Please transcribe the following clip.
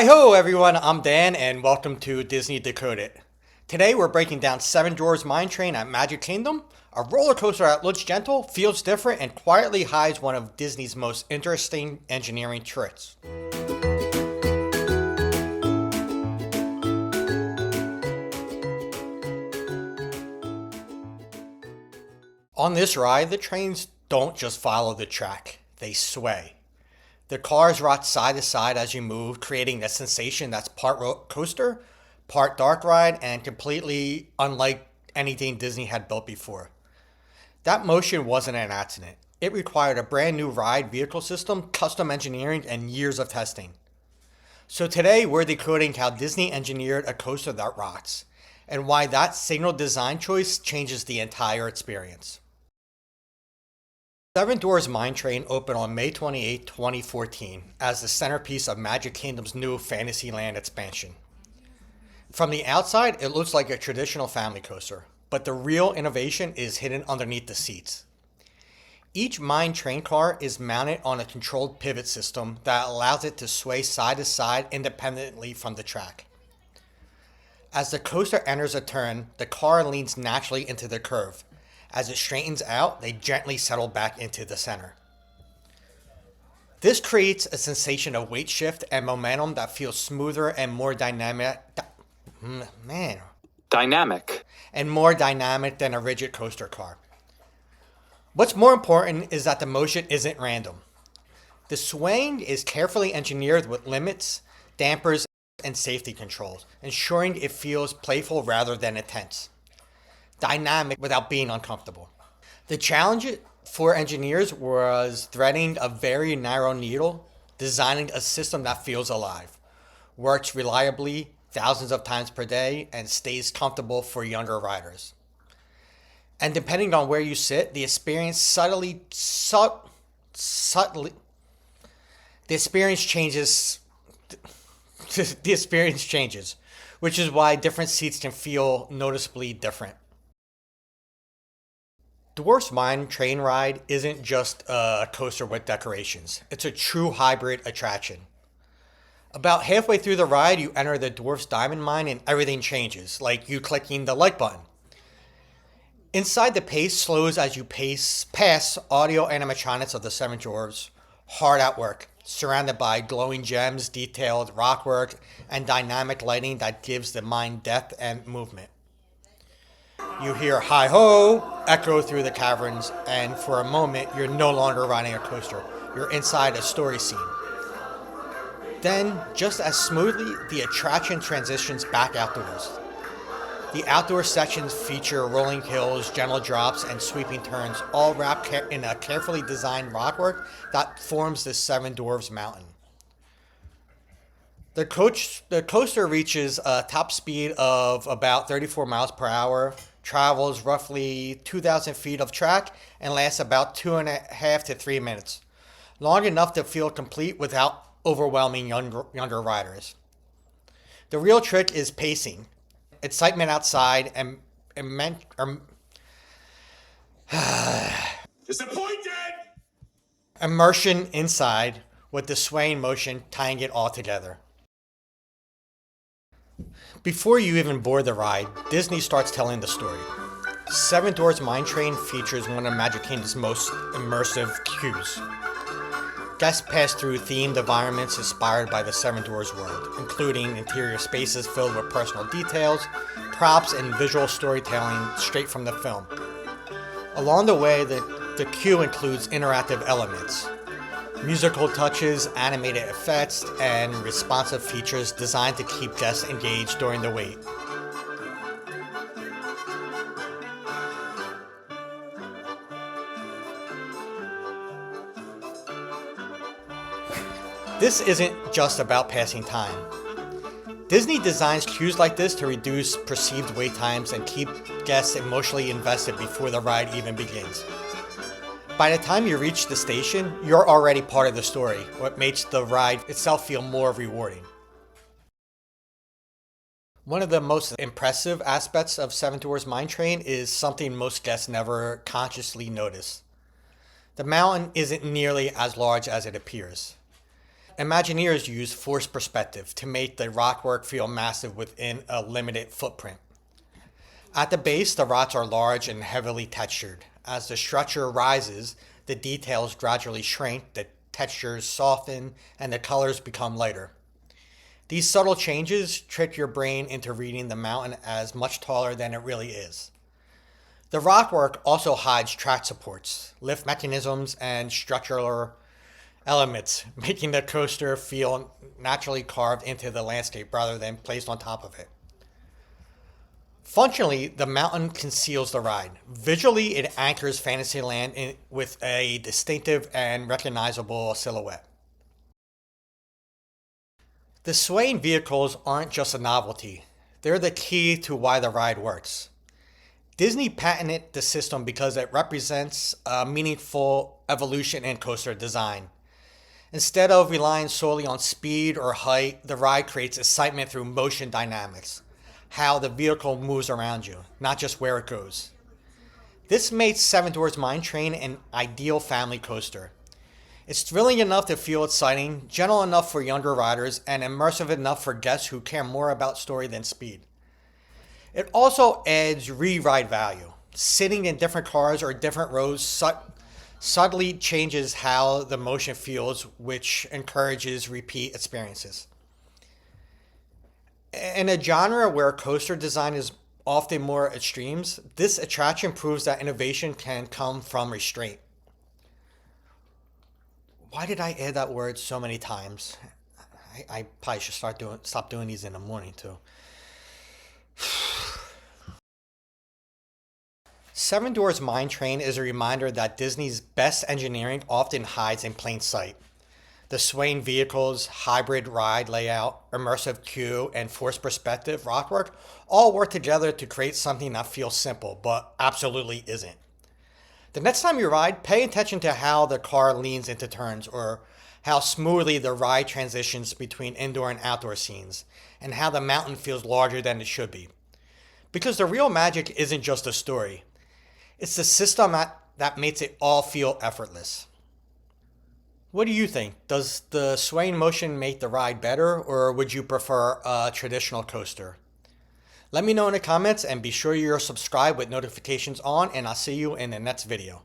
Hi ho everyone, I'm Dan and welcome to Disney Decoded. Today we're breaking down Seven Dwarfs Mine Train at Magic Kingdom, a roller coaster that looks gentle, feels different, and quietly hides one of Disney's most interesting engineering tricks. On this ride, the trains don't just follow the track, they sway. The cars rock side to side as you move, creating a sensation that's part roller coaster, part dark ride, and completely unlike anything Disney had built before. That motion wasn't an accident. It required a brand new ride vehicle system, custom engineering, and years of testing. So today we're decoding how Disney engineered a coaster that rocks, and why that single design choice changes the entire experience. Seven Dwarfs Mine Train opened on May 28, 2014 as the centerpiece of Magic Kingdom's new Fantasyland expansion. From the outside, it looks like a traditional family coaster, but the real innovation is hidden underneath the seats. Each mine train car is mounted on a controlled pivot system that allows it to sway side to side independently from the track. As the coaster enters a turn, the car leans naturally into the curve. As it straightens out, they gently settle back into the center. This creates a sensation of weight shift and momentum that feels smoother and more dynamic. Dynamic. And more dynamic than a rigid coaster car. What's more important is that the motion isn't random. The swaying is carefully engineered with limits, dampers, and safety controls, ensuring it feels playful rather than intense. Dynamic without being uncomfortable. The challenge for engineers was threading a very narrow needle, designing a system that feels alive, works reliably thousands of times per day, and stays comfortable for younger riders. And depending on where you sit, the experience the experience changes. The experience changes, which is why different seats can feel noticeably different. Dwarfs Mine Train Ride isn't just a coaster with decorations. It's a true hybrid attraction. About halfway through the ride, you enter the Dwarfs Diamond Mine and everything changes, like you clicking the like button. Inside, the pace slows as you pass audio animatronics of the Seven Dwarfs, hard at work, surrounded by glowing gems, detailed rockwork, and dynamic lighting that gives the mine depth and movement. You hear hi-ho echo through the caverns, and for a moment, you're no longer riding a coaster. You're inside a story scene. Then, just as smoothly, the attraction transitions back outdoors. The outdoor sections feature rolling hills, gentle drops, and sweeping turns, all wrapped in a carefully designed rockwork that forms the Seven Dwarfs Mountain. The coaster reaches a top speed of about 34 miles per hour, travels roughly 2,000 feet of track, and lasts about 2.5 to 3 minutes, long enough to feel complete without overwhelming younger riders. The real trick is pacing, excitement outside, and Disappointed! immersion inside, with the swaying motion tying it all together. Before you even board the ride, Disney starts telling the story. Seven Dwarfs Mine Train features one of Magic Kingdom's most immersive queues. Guests pass through themed environments inspired by the Seven Dwarfs world, including interior spaces filled with personal details, props, and visual storytelling straight from the film. Along the way, the queue includes interactive elements, musical touches, animated effects, and responsive features designed to keep guests engaged during the wait. This isn't just about passing time. Disney designs queues like this to reduce perceived wait times and keep guests emotionally invested before the ride even begins. By the time you reach the station, you're already part of the story, what makes the ride itself feel more rewarding. One of the most impressive aspects of Seven Dwarfs Mine Train is something most guests never consciously notice. The mountain isn't nearly as large as it appears. Imagineers use forced perspective to make the rockwork feel massive within a limited footprint. At the base, the rods are large and heavily textured. As the structure rises, the details gradually shrink, the textures soften, and the colors become lighter. These subtle changes trick your brain into reading the mountain as much taller than it really is. The rockwork also hides track supports, lift mechanisms, and structural elements, making the coaster feel naturally carved into the landscape rather than placed on top of it. Functionally, the mountain conceals the ride. Visually, it anchors Fantasyland with a distinctive and recognizable silhouette. The swaying vehicles aren't just a novelty. They're the key to why the ride works. Disney patented the system because it represents a meaningful evolution in coaster design. Instead of relying solely on speed or height, the ride creates excitement through motion dynamics, how the vehicle moves around you, not just where it goes. This makes Seven Dwarfs Mine Train an ideal family coaster. It's thrilling enough to feel exciting, gentle enough for younger riders, and immersive enough for guests who care more about story than speed. It also adds re-ride value. Sitting in different cars or different rows subtly changes how the motion feels, which encourages repeat experiences. In a genre where coaster design is often more extremes, this attraction proves that innovation can come from restraint. Why did I add that word so many times? I probably should stop doing these in the morning too. Seven Dwarfs Mine Train is a reminder that Disney's best engineering often hides in plain sight. The swaying vehicles, hybrid ride layout, immersive queue, and forced perspective rockwork all work together to create something that feels simple, but absolutely isn't. The next time you ride, pay attention to how the car leans into turns, or how smoothly the ride transitions between indoor and outdoor scenes, and how the mountain feels larger than it should be. Because the real magic isn't just a story. It's the system that makes it all feel effortless. What do you think? Does the swaying motion make the ride better, or would you prefer a traditional coaster? Let me know in the comments, and be sure you're subscribed with notifications on, and I'll see you in the next video.